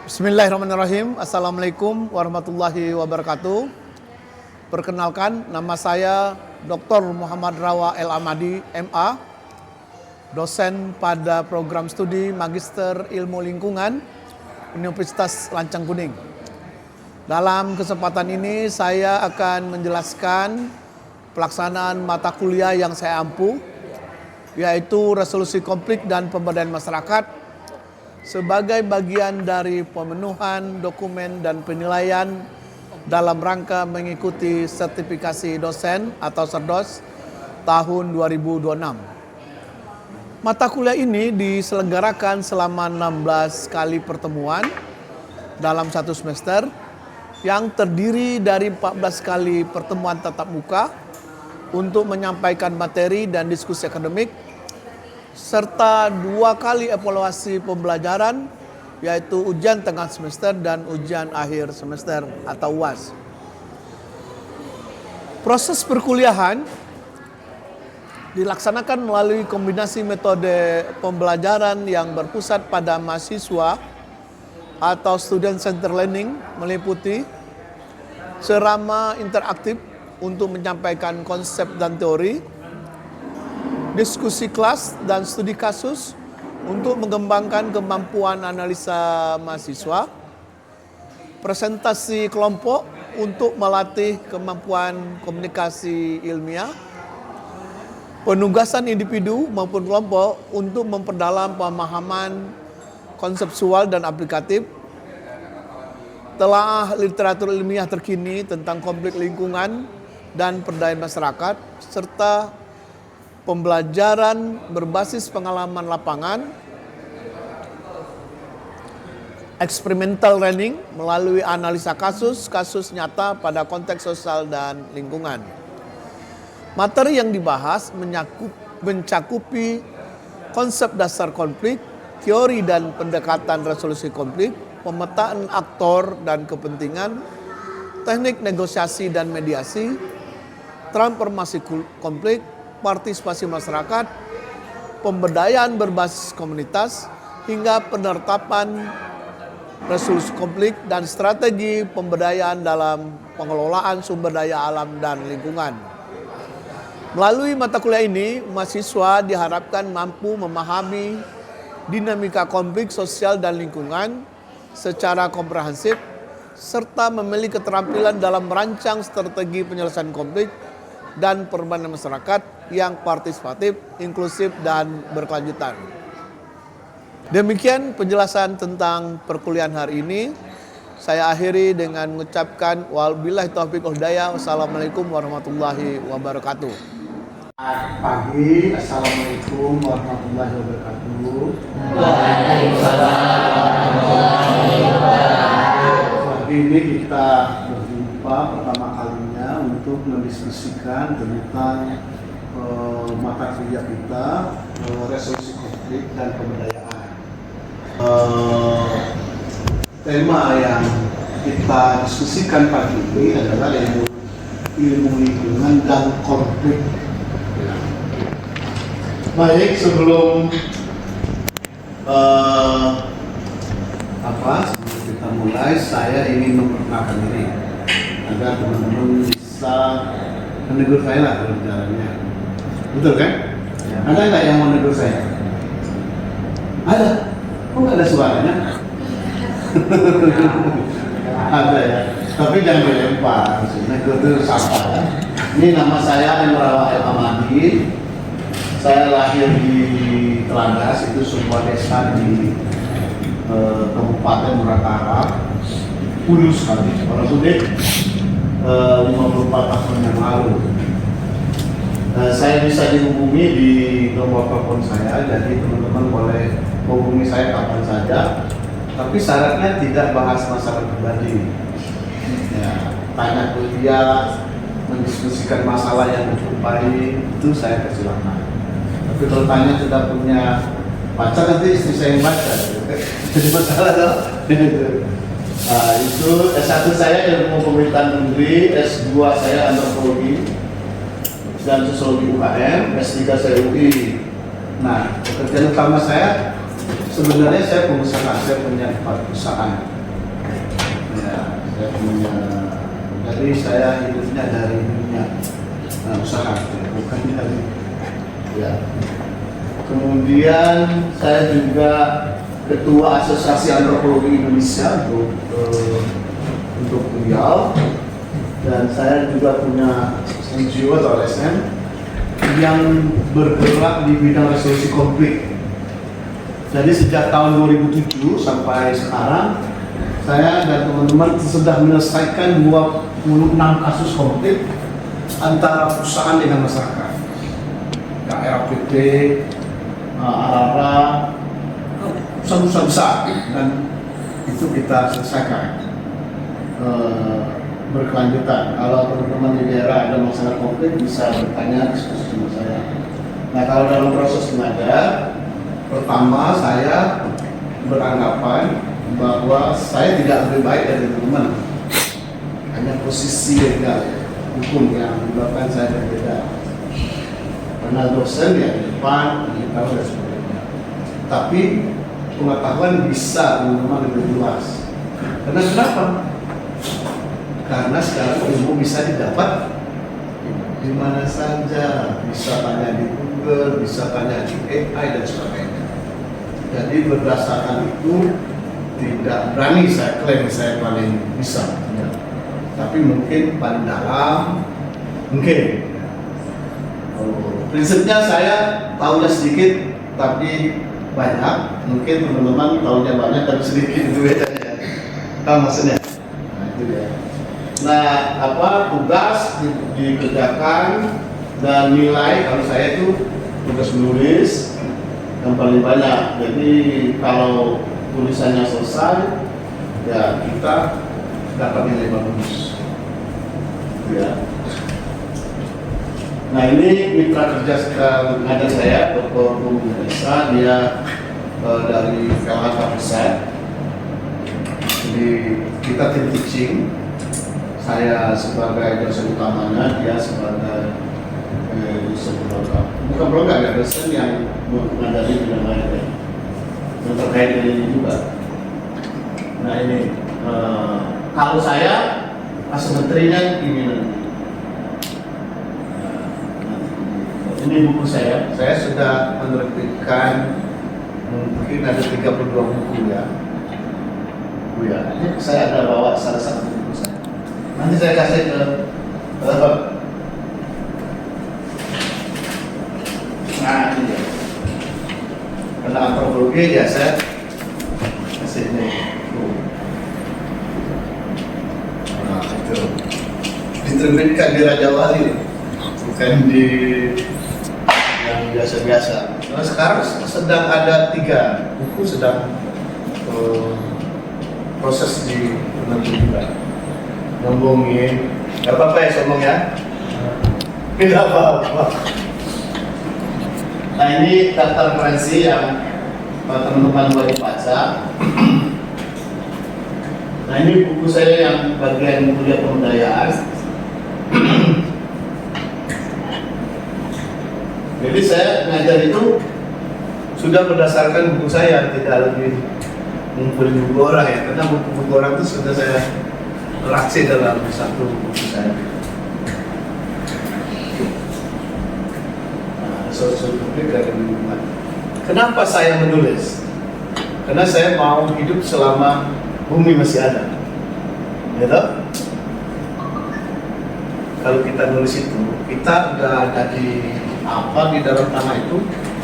Bismillahirrahmanirrahim. Assalamualaikum warahmatullahi wabarakatuh. Perkenalkan, nama saya Dr. Muhammad Rawa El Amadi, MA, dosen pada program studi Magister Ilmu Lingkungan Universitas Lancang Kuning. Dalam kesempatan ini saya akan menjelaskan pelaksanaan mata kuliah yang saya ampu, yaitu resolusi konflik dan pemberdayaan masyarakat sebagai bagian dari pemenuhan dokumen dan penilaian dalam rangka mengikuti sertifikasi dosen atau SERDOS tahun 2026. Mata kuliah ini diselenggarakan selama 16 kali pertemuan dalam satu semester yang terdiri dari 14 kali pertemuan tatap muka untuk menyampaikan materi dan diskusi akademik, serta 2 kali evaluasi pembelajaran, yaitu ujian tengah semester dan ujian akhir semester atau UAS. Proses perkuliahan dilaksanakan melalui kombinasi metode pembelajaran yang berpusat pada mahasiswa atau student center learning, meliputi ceramah interaktif untuk menyampaikan konsep dan teori, diskusi kelas dan studi kasus untuk mengembangkan kemampuan analisa mahasiswa, presentasi kelompok untuk melatih kemampuan komunikasi ilmiah, penugasan individu maupun kelompok untuk memperdalam pemahaman konseptual dan aplikatif, telaah literatur ilmiah terkini tentang konflik lingkungan dan pemberdayaan masyarakat, serta pembelajaran berbasis pengalaman lapangan, experimental learning melalui analisa kasus nyata pada konteks sosial dan lingkungan. Materi yang dibahas mencakupi konsep dasar konflik, teori dan pendekatan resolusi konflik, pemetaan aktor dan kepentingan, teknik negosiasi dan mediasi, transformasi konflik, partisipasi masyarakat, pemberdayaan berbasis komunitas, hingga penerapan resolusi konflik dan strategi pemberdayaan dalam pengelolaan sumber daya alam dan lingkungan. Melalui mata kuliah ini, mahasiswa diharapkan mampu memahami dinamika konflik sosial dan lingkungan secara komprehensif, serta memiliki keterampilan dalam merancang strategi penyelesaian konflik dan perubahan masyarakat yang partisipatif, inklusif, dan berkelanjutan. Demikian penjelasan tentang perkuliahan hari ini. Saya akhiri dengan mengucapkan wabillahi taufiq wal hidayah. Wassalamualaikum warahmatullahi wabarakatuh. Pagi, assalamualaikum warahmatullahi wabarakatuh. Waalaikumsalam warahmatullahi wabarakatuh. Hari ini kita berjumpa pertama kalinya untuk mendiskusikan tentang mata kuliah kita, resolusi konflik dan pemberdayaan. Tema yang kita diskusikan pagi ini adalah ilmu lingkungan dan konflik. Baik, sebelum sebelum kita mulai, saya ingin memperkenalkan diri agar teman-teman bisa menegur saya lah dalam jalannya. Betul kan? Ya. Ada nggak yang mau menegur saya? Ada? Kok nggak ada suaranya? Ada ya. Tapi jangan dilempar. Negur itu sapa. Ini nama saya Rawa El Amadi. Saya lahir di Telagas, itu sebuah desa di Kabupaten Muratara. Hulu sekali. Walaupun 54 tahun yang lalu. Saya bisa dihubungi di nomor telepon saya, jadi teman-teman boleh hubungi saya kapan saja. Tapi syaratnya tidak bahas masalah pribadi. Ya, tanya kuliah, mendiskusikan masalah yang menjumpai, itu saya persilakan. Tapi kalau tanya sudah punya pacar, nanti istri saya yang baca. Jadi masalah dong. Nah, itu S1 saya ilmu pemerintahan negeri, S2 saya antropologi dan sosiologi UKM, S3 saya UI. Nah, pekerjaan utama saya sebenarnya saya pengusaha, saya punya 4 perusahaan. Ya, saya punya. Jadi saya hidupnya dari dunia usaha, bukan dari. Ya. Kemudian saya juga Ketua Asosiasi Antropologi Indonesia untuk beliau, dan saya juga punya NGO atau LSM yang bergerak di bidang resolusi konflik. Jadi sejak tahun 2007 sampai sekarang saya dan teman-teman sudah menyelesaikan 26 kasus konflik antara perusahaan dengan masyarakat. KRPP, Arara, usaha-usaha besar, dan itu kita selesaikan berkelanjutan. Kalau teman-teman di daerah ada masalah konflik bisa bertanya, diskusi sama saya. Nah, kalau dalam proses mengajar, pertama saya beranggapan bahwa saya tidak lebih baik dari teman-teman, hanya posisi legal hukum yang menyebabkan saya berbeda. Karena dosen ya di depan, di tahu dan sebagainya. Tapi pengetahuan bisa teman-teman lebih luas. Karena kenapa? Karena sekarang ilmu bisa didapat di mana saja, bisa tanya di Google, bisa tanya di AI dan sebagainya. Jadi berdasarkan itu tidak berani saya klaim saya paling bisa, ya. Tapi mungkin paling dalam, mungkin. Prinsipnya saya tahunya sedikit tapi banyak. Mungkin teman-teman tahunya banyak tapi sedikit, itu bedanya. Tahu maksudnya? Nah, itu ya. Nah, tugas dikerjakan dan nilai kalau saya itu tugas menulis yang paling banyak. Jadi kalau tulisannya selesai, ya kita dapat nilai bagus. Ya. Nah, ini mitra kerja ada saya, Dr. Bung Desa, dia dari FLH Pusat. Jadi kita tim teaching, saya sebagai dosen utamanya, dia sebagai dosen program. Bukan program ya, dosen yang mengajari bidang lain ya, yang terkait dengan ini juga. Nah ini, kalau saya asmenterinya ini nanti. Ini buku saya sudah menerbitkan mungkin ada 32 buku ya. Ini saya ada bawa salah satu buku saya. Nanti saya kasih ke nah ini ya. Karena antropologi ya saya kasih ini. Nah itu diterbitkan di Raja Wali, bukan di yang biasa-biasa. Nah, sekarang sedang ada 3 buku sedang proses di penerbit juga. Ngomongin, gak apa-apa ya sombong ya? Tidak apa-apa. Nah ini daftar referensi yang teman-teman boleh baca. Nah ini buku saya yang bagian kuliah pemberdayaan. Jadi saya mengajar itu sudah berdasarkan buku saya, tidak lebih ngumpulin buku orang ya, karena buku-buku orang itu sudah saya racik dalam satu buku saya. Nah, soal publik dari lingkungan. Kenapa saya menulis? Karena saya mau hidup selama bumi masih ada. Ya toh? Kalau kita nulis itu, kita udah ada di dalam tanah itu,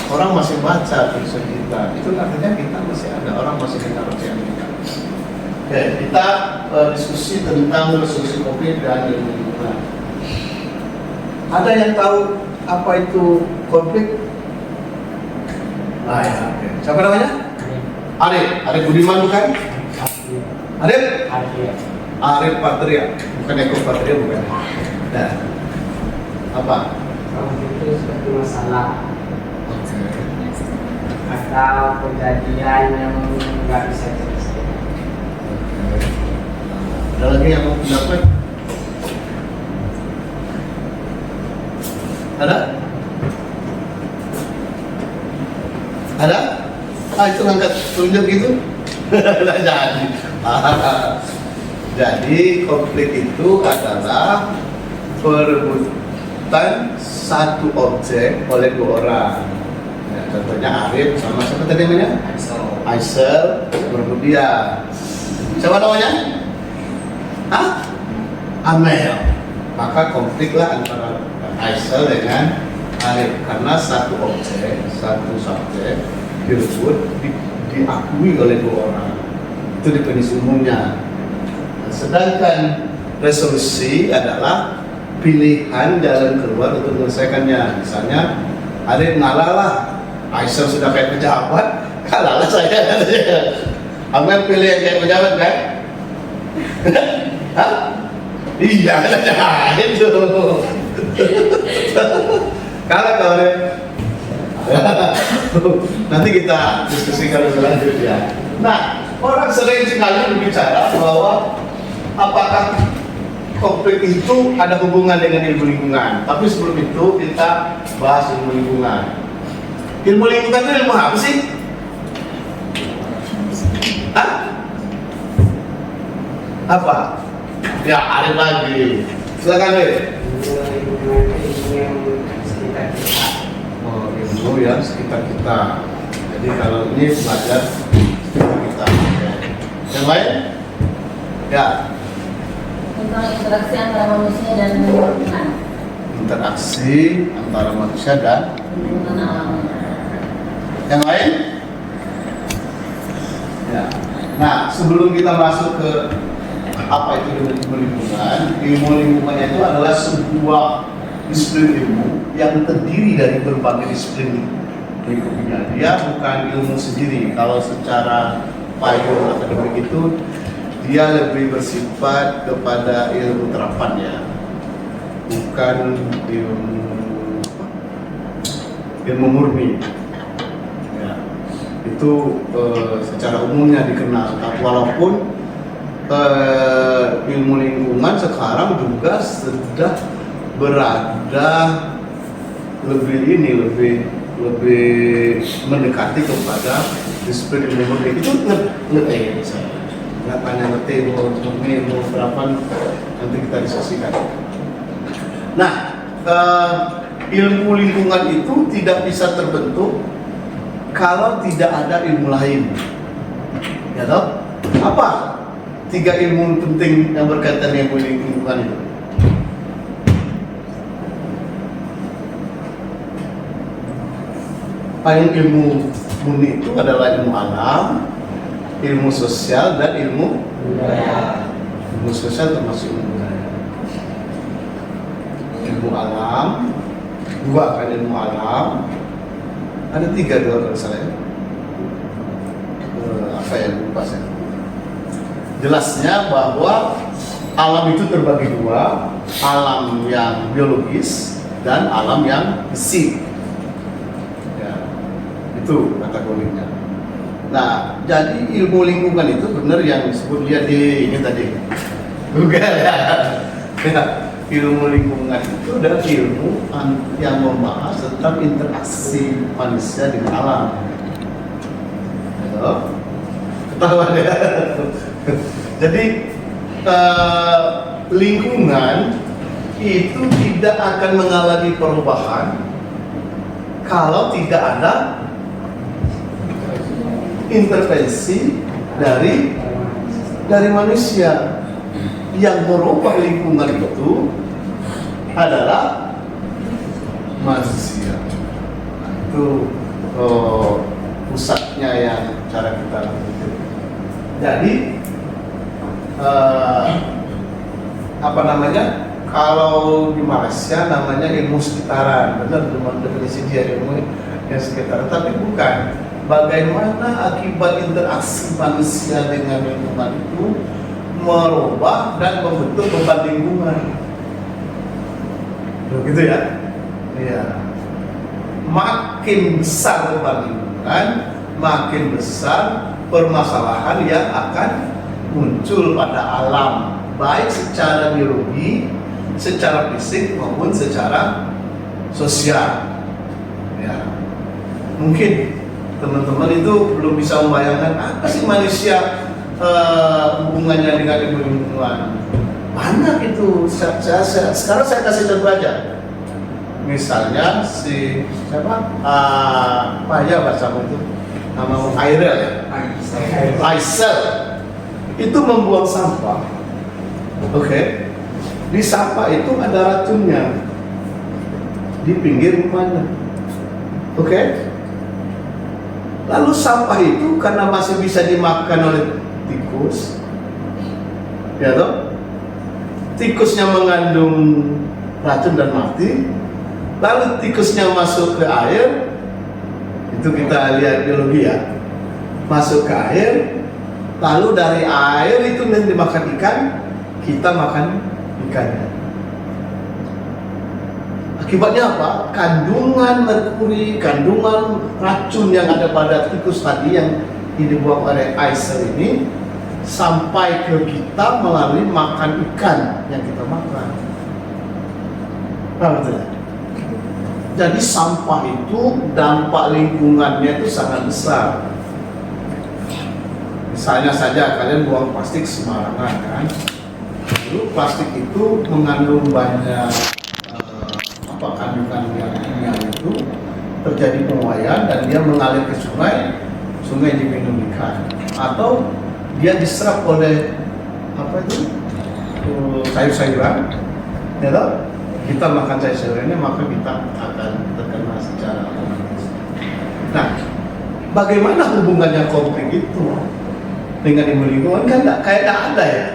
orang masih baca tulisan kita. Itu artinya kita masih ada, orang masih dengar bacaan kita. Oke, kita diskusi tentang resolusi konflik dan lingkungan. Ada yang tahu apa itu konflik? Nah ya, oke. Siapa namanya? Arif Budiman bukan? Arif Patria, bukan Eko Patria bukan. Nah, apa? Konflik itu suatu masalah atau kejadian yang nggak bisa diselesaikan. Ada lagi yang mau pendapat? Ada? Itu ngangkat tunjuk gitu? Tidak jadi. Jadi konflik itu adalah perebutan satu objek oleh dua orang. Ya, contohnya Arif sama siapa tadi namanya? Aisel berebut dia. Siapa namanya? Hah? Amel. Maka konfliklah antara Aisel dengan Arif karena satu objek, satu subjek direbut diakui oleh dua orang. Itu definisi umumnya. Sedangkan resolusi adalah pilihan jalan keluar untuk menyelesaikannya. Misalnya, Arif ngalah lah, Aisyah sudah kayak pejabat, kalah lah saya. Amel pilih yang kayak pejabat kan? Hah? Iya, jangan itu. Kalah kau Arif. Nanti kita diskusikan selanjutnya. Nah, orang sering sekali berbicara bahwa apakah konflik itu ada hubungan dengan ilmu lingkungan. Tapi sebelum itu kita bahas ilmu lingkungan. Ilmu lingkungan itu ilmu apa sih? Hah? Apa? Ya, ada lagi. Silakan, Wei. Oh, ilmu yang sekitar kita. Jadi kalau ini belajar sekitar kita. Yang lain? Ya. Tentang interaksi antara manusia dan lingkungan. Interaksi antara manusia dan Lingkungan alam. yang lain? Ya. Nah, sebelum kita masuk ke apa itu ilmu lingkungan, ilmu lingkungan itu adalah sebuah disiplin ilmu yang terdiri dari berbagai disiplin lingkungannya. Dia bukan ilmu sendiri. Kalau secara payung akademik itu dia lebih bersifat kepada ilmu terapannya, bukan ilmu murni. Ya, itu secara umumnya dikenal. Walaupun ilmu lingkungan sekarang juga sudah berada lebih mendekati kepada disiplin ilmu murni. Itu ngerti saya. Nggak tanya ngerti ilmu berapa, nanti kita diskusikan. Nah, ilmu lingkungan itu tidak bisa terbentuk kalau tidak ada ilmu lain. Ya toh? Apa 3 ilmu penting yang berkaitan dengan ilmu lingkungan itu? Paling ilmu murni itu adalah ilmu alam, ilmu sosial, dan ilmu budaya. Ilmu sosial termasuk ilmu budaya. Ilmu alam, 2 kan ilmu alam, ada 3 kalau saya. Apa yang lupa saya? Jelasnya bahwa alam itu terbagi 2, alam yang biologis dan alam yang fisik. Ya, itu kategorinya. Nah, jadi ilmu lingkungan itu benar yang disebut dia di ini tadi. Bukan ya. Ilmu lingkungan itu adalah ilmu yang membahas tentang interaksi manusia dengan alam. Ketahuan ya. Jadi lingkungan itu tidak akan mengalami perubahan kalau tidak ada intervensi dari manusia. Yang merubah lingkungan itu adalah manusia. Itu pusatnya yang cara kita lakukan. Jadi apa namanya? Kalau di Malaysia namanya ilmu sekitaran, benar definisi dia ilmu yang sekitaran, tapi bukan. Bagaimana akibat interaksi manusia dengan lingkungan itu merubah dan membentuk beban lingkungan. Begitu ya? Iya. Makin besar beban lingkungan, makin besar permasalahan yang akan muncul pada alam, baik secara biologi, secara fisik maupun secara sosial. Ya. Mungkin teman-teman itu belum bisa membayangkan apa sih manusia hubungannya dengan ilmu lingkungan? Banyak itu. Sekarang saya kasih contoh aja. Misalnya si siapa? Apa ya bahasa itu? Nama Airel ya? Aisel. Itu membuang sampah. Oke. Di sampah itu ada racunnya. Di pinggir rumahnya. Oke. Lalu sampah itu karena masih bisa dimakan oleh tikus, ya toh? Tikusnya mengandung racun dan mati. Lalu tikusnya masuk ke air, itu kita lihat biologi ya. Masuk ke air, lalu dari air itu nanti dimakan ikan, kita makan ikannya. Akibatnya apa? Kandungan merkuri, kandungan racun yang ada pada tikus tadi yang dibuang oleh Aisel ini sampai ke kita melalui makan ikan yang kita makan. Paham tidak? Jadi sampah itu dampak lingkungannya itu sangat besar. Misalnya saja kalian buang plastik sembarangan kan? Lalu plastik itu mengandung banyak kandungan yang kimia itu, terjadi penguaian dan dia mengalir ke sungai, sungai diminum ikan, atau dia diserap oleh apa itu sayur-sayuran, ya toh? Kita makan sayur-sayurannya maka kita akan terkena secara otomatis. Nah, bagaimana hubungannya konflik itu dengan ilmu lingkungan? Kan kayak tidak ada ya?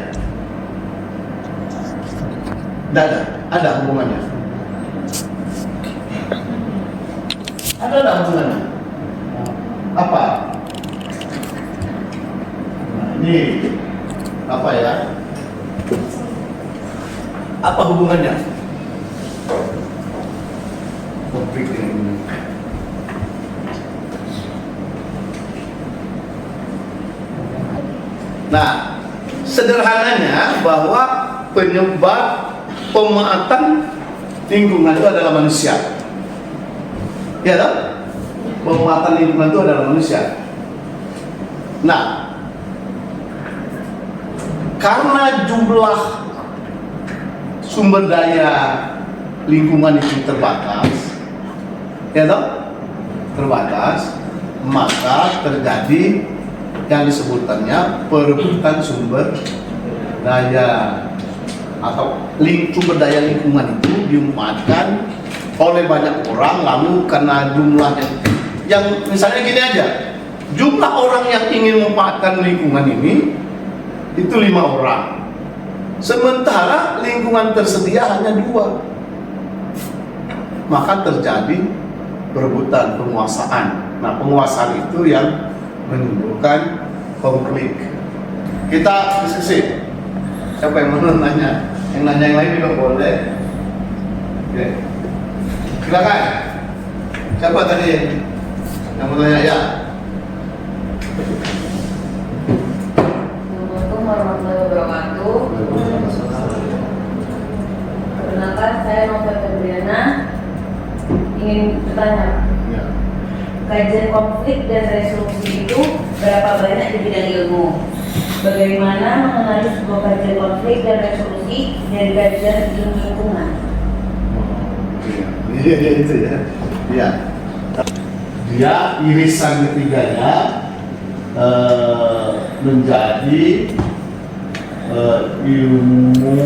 Tidak ada hubungannya. Ada hubungannya? Apa? Nah, ini apa ya? Apa hubungannya? Konflik ini. Nah, sederhananya bahwa penyebab pemaatan lingkungan itu adalah manusia. Ya kan? Pemuatan lingkungan itu adalah manusia. Nah, karena jumlah sumber daya lingkungan itu terbatas, ya kan? Terbatas, maka terjadi yang disebutannya perebutan sumber daya atau sumber daya lingkungan itu diumpatkan oleh banyak orang, lalu karena jumlahnya yang misalnya gini aja, jumlah orang yang ingin memanfaatkan lingkungan ini itu 5 orang, sementara lingkungan tersedia hanya 2, maka terjadi perebutan penguasaan. Nah, penguasaan itu yang menimbulkan konflik. Kita diskusi. Siapa yang mau nanya? Yang nanya yang lain juga boleh. Oke. Silakan. Siapa tadi yang mau tanya ya? Assalamualaikum warahmatullahi wabarakatuh. Perkenalkan, saya Nova Febriana. Ingin bertanya, Ya. kajian konflik dan resolusi itu berapa banyak di bidang ilmu? Bagaimana mengenali sebuah kajian konflik dan resolusi dari kajian ilmu lingkungan? Iya itu ya. Iya. Dia irisan ketiganya menjadi ilmu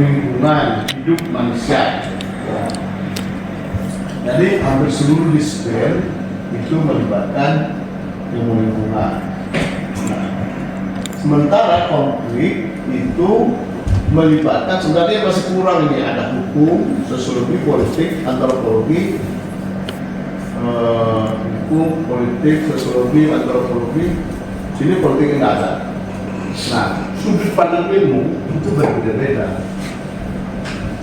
lingkungan hidup manusia. Jadi hampir seluruh disiplin itu melibatkan ilmu lingkungan. Nah, sementara konflik itu melibatkan, sebenarnya masih kurang ini, ada hukum, sosiologi, politik, antropologi, hukum, politik, sosiologi, antropologi. Sini politik tidak ada. Nah, sudut pandang ilmu itu berbeda-beda.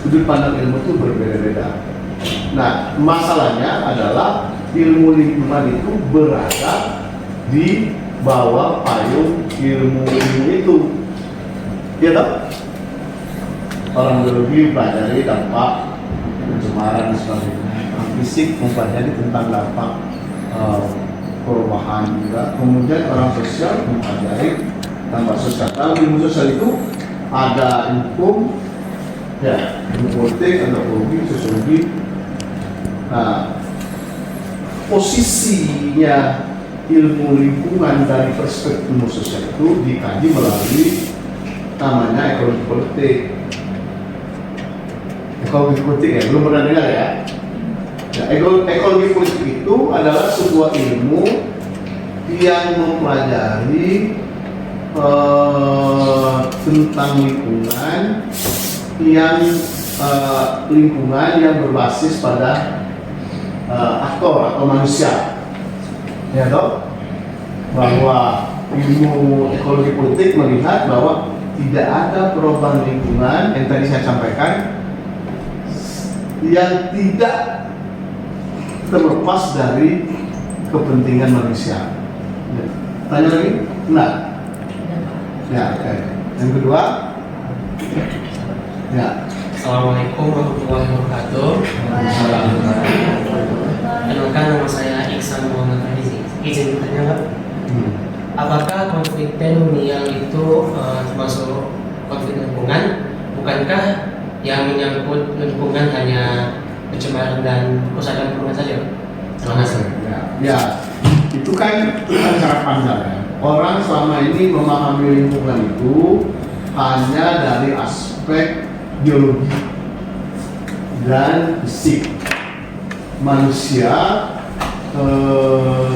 Sudut pandang ilmu itu berbeda-beda. Nah, masalahnya adalah ilmu lingkungan itu berada di bawah payung ilmu itu. Ya tak? Orang biologi pelajari dampak pencemaran dan sebagainya. Orang fisik mempelajari tentang dampak perubahan juga. Kemudian orang sosial mempelajari dampak sosial. Dalam ilmu sosial itu ada hukum, ya, ilmu politik, antropologi, sosiologi. Nah, posisinya ilmu lingkungan dari perspektif ilmu sosial itu dikaji melalui namanya ekologi politik. Ekologi politik ya, belum pernah dengar ya? Nah, ekologi politik itu adalah sebuah ilmu yang mempelajari tentang lingkungan yang berbasis pada aktor atau manusia, ya dok, bahwa ilmu ekologi politik melihat bahwa tidak ada perubahan lingkungan yang tadi saya sampaikan yang tidak terlepas dari kepentingan manusia. Tanya lagi? Benar? Ya, oke. Yang kedua? Ya. Assalamualaikum warahmatullahi wabarakatuh. Kenalkan, nama saya Iksan Muhammad Farizi. Izin bertanya, Pak. Apakah konflik tenunial itu termasuk konflik lingkungan? Bukankah yang menyangkut lingkungan hanya pencemaran dan kerusakan lingkungan saja? Terima kasih. Ya, itu kan cara pandang ya. Orang selama ini memahami lingkungan itu hanya dari aspek biologi dan fisik. Manusia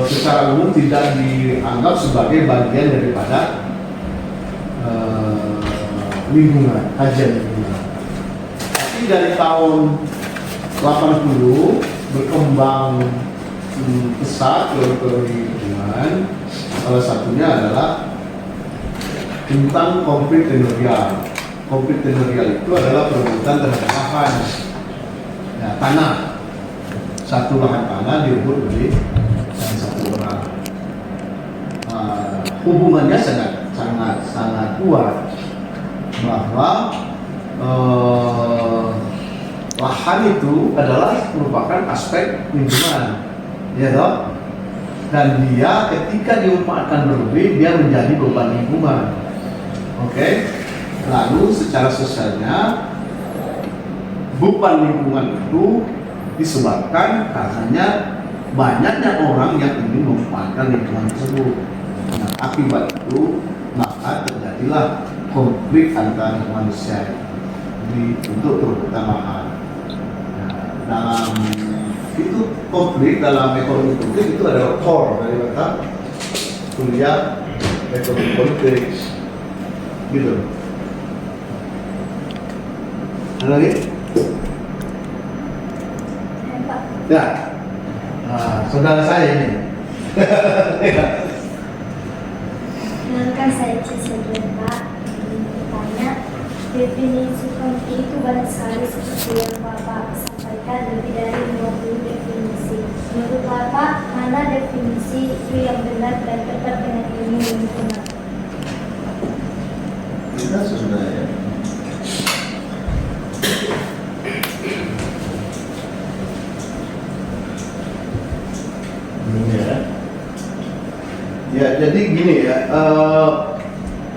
secara umum tidak dianggap sebagai bagian daripada lingkungan, kajian lingkungan. Tapi dari tahun 80 berkembang pesat teori lingkungan. Salah satunya adalah tentang konflik tenurial. Konflik tenurial itu adalah perebutan terhadap lahan, ya, tanah. Satu lahan tanah direbut oleh satu orang. Hubungannya sangat kuat bahwa lahan itu adalah merupakan aspek lingkungan, ya toh? Dan dia ketika dimanfaatkan berlebih, dia menjadi beban lingkungan. Oke? Lalu secara sosialnya beban lingkungan itu disebabkan karenanya banyaknya orang yang ingin memanfaatkan lingkungan tersebut. Nah, akibat itu maka terjadilah konflik antara manusia untuk perebutan lahan. Nah, dalam itu konflik dalam ekonomi politik itu adalah core dari kata kuliah ekonomi politik, gitu. Ada lagi? Ya, saudara saya ini. Kenalkan, saya Cisel Pak. Bertanya, definisi konflik itu banyak sekali seperti yang Bapak sampaikan, lebih dari 50 definisi. Menurut Bapak, mana definisi itu yang benar dan tepat dengan ilmu lingkungan? Kita sudah ya. Ya, jadi gini ya,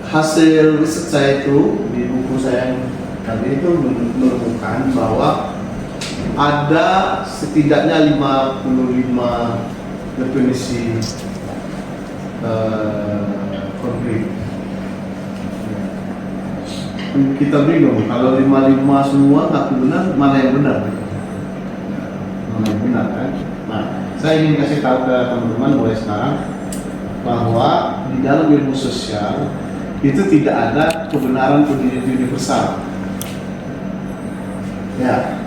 hasil riset saya itu di buku saya yang tadi itu menemukan bahwa ada setidaknya 55 definisi konflik. Kita bingung kalau 55 semua nggak benar, mana yang benar? Mana yang benar kan? Nah, saya ingin kasih tahu ke teman-teman mulai sekarang bahwa di dalam ilmu sosial itu tidak ada kebenaran universal. Ya,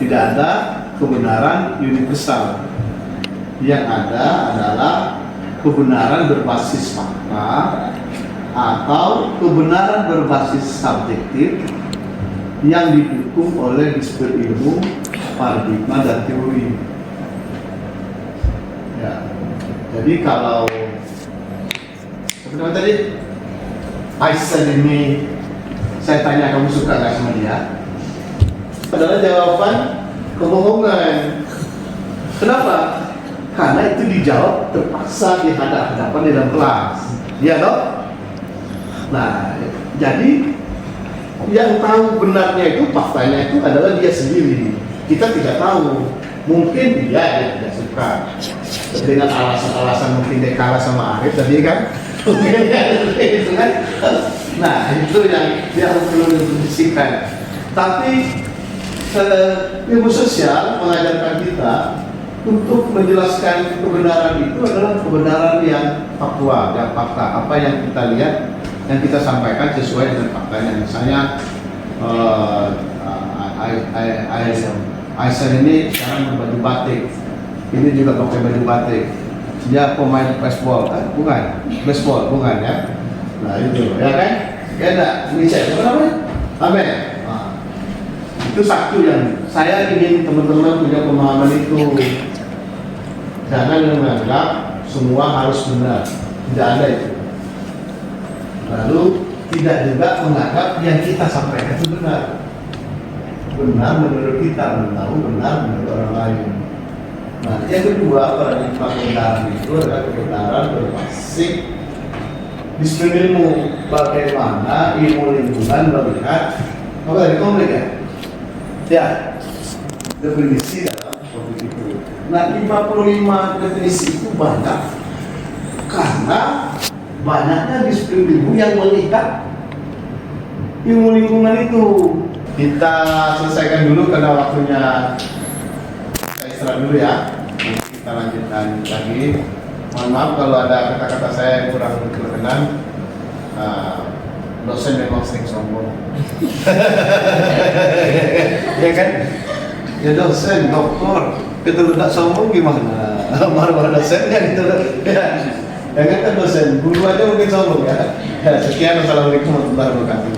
tidak ada kebenaran universal. Yang ada adalah kebenaran berbasis fakta atau kebenaran berbasis subjektif yang didukung oleh disiplin ilmu, paradigma, dan teori. Ya. Jadi kalau seperti tadi Einstein ini saya tanya kamu suka nggak sama dia, adalah jawaban kebohongan. Kenapa? Karena itu dijawab terpaksa di hadapan di dalam kelas. Iya dong? Nah, jadi yang tahu benarnya itu, faktanya itu adalah dia sendiri. Kita tidak tahu. Mungkin dia tidak suka dengan alasan-alasan, mungkin dia kalah sama Arif tadi kan. Mungkin itu kan. Nah, itu yang perlu didiskusikan. Tapi ilmu sosial mengajarkan kita untuk menjelaskan kebenaran itu adalah kebenaran yang faktual, yang fakta. Apa yang kita lihat, yang kita sampaikan sesuai dengan faktanya. Misalnya Aisyah ini sekarang berbaju batik, ini juga pakai baju batik. Dia pemain baseball kan? Bukan, baseball bukan ya? Nah itu, ya kan? Ya enggak, ini saya apa namanya? Amin. Nah, itu satu yang saya ingin teman-teman punya pemahaman itu. Jangan menganggap semua harus benar, tidak ada itu. Lalu tidak juga menganggap yang kita sampaikan itu benar. Benar menurut kita, benar menurut orang lain. Nah, yang kedua, paradigma kebenaran itu adalah kebenaran berbasis disiplin ilmu. Bagaimana ilmu lingkungan melihat apa tadi konflik ya? Ya, definisi dalam konflik itu. Nah, 55 definisi itu banyak karena banyaknya disiplin ilmu yang melihat ilmu lingkungan itu. Kita selesaikan dulu karena waktunya. Kita istirahat dulu ya. Nanti kita lanjutkan lagi. Mohon maaf kalau ada kata-kata saya yang kurang berkenan. Dosen memang sering sombong. Ya kan? Ya dosen, dokter, kita tidak sombong gimana? Marah-marah dosennya gitu. Ya. Jangan kan dosen, guru aja mungkin sombong ya. Ya, sekian, wassalamualaikum warahmatullahi wabarakatuh.